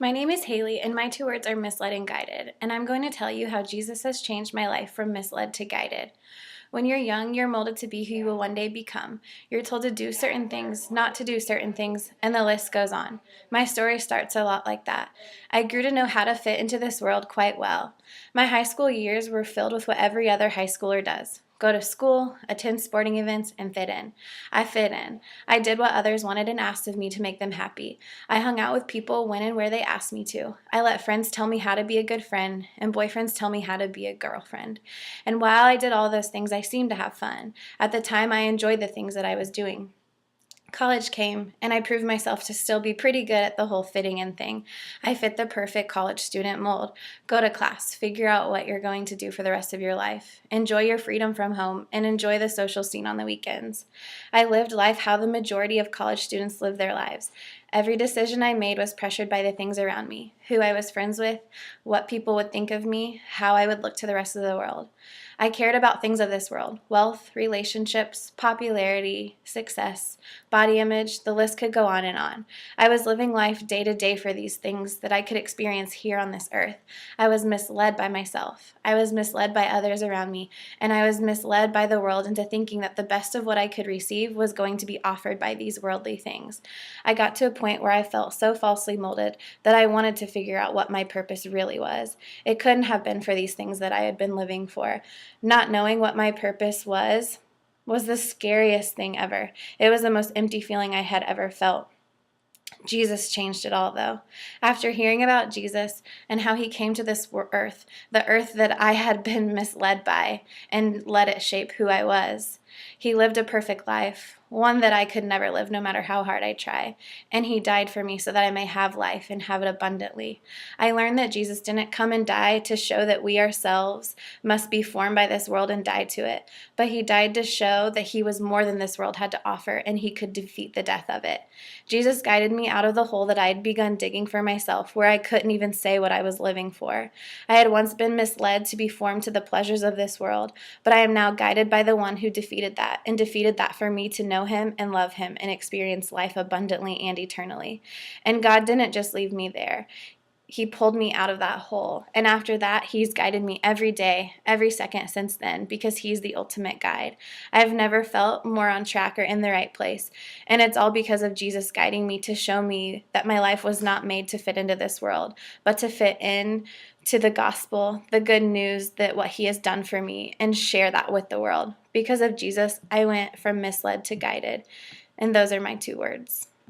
My name is Haley, and my two words are misled and guided, and I'm going to tell you how Jesus has changed my life from misled to guided. When you're young, you're molded to be who you will one day become. You're told to do certain things, not to do certain things, and the list goes on. My story starts a lot like that. I grew to know how to fit into this world quite well. My high school years were filled with what every other high schooler does: go to school, attend sporting events, and fit in. I fit in. I did what others wanted and asked of me to make them happy. I hung out with people when and where they asked me to. I let friends tell me how to be a good friend, and boyfriends tell me how to be a girlfriend. And while I did all those things, I seemed to have fun. At the time, I enjoyed the things that I was doing. College came, and I proved myself to still be pretty good at the whole fitting in thing. I fit the perfect college student mold. Go to class, figure out what you're going to do for the rest of your life, enjoy your freedom from home, and enjoy the social scene on the weekends. I lived life how the majority of college students live their lives. Every decision I made was pressured by the things around me: who I was friends with, what people would think of me, how I would look to the rest of the world. I cared about things of this world: wealth, relationships, popularity, success, body image. The list could go on and on. I was living life day to day for these things that I could experience here on this earth. I was misled by myself. I was misled by others around me, and I was misled by the world into thinking that the best of what I could receive was going to be offered by these worldly things. I got to a point where I felt so falsely molded that I wanted to figure out what my purpose really was. It couldn't have been for these things that I had been living for. Not knowing what my purpose was the scariest thing ever. It was the most empty feeling I had ever felt. Jesus changed it all, though. After hearing about Jesus and how he came to this earth, the earth that I had been misled by, and let it shape who I was, he lived a perfect life, one that I could never live no matter how hard I try. And he died for me so that I may have life and have it abundantly. I learned that Jesus didn't come and die to show that we ourselves must be formed by this world and die to it, but he died to show that he was more than this world had to offer, and he could defeat the death of it. Jesus guided me out of the hole that I had begun digging for myself, where I couldn't even say what I was living for. I had once been misled to be formed to the pleasures of this world, but I am now guided by the one who defeated that for me to know him and love him and experience life abundantly and eternally. And God didn't just leave me there. He pulled me out of that hole. And after that, he's guided me every day, every second since then, because he's the ultimate guide. I've never felt more on track or in the right place. And it's all because of Jesus guiding me to show me that my life was not made to fit into this world, but to fit in to the gospel, the good news that what he has done for me, and share that with the world. Because of Jesus, I went from misled to guided. And those are my two words.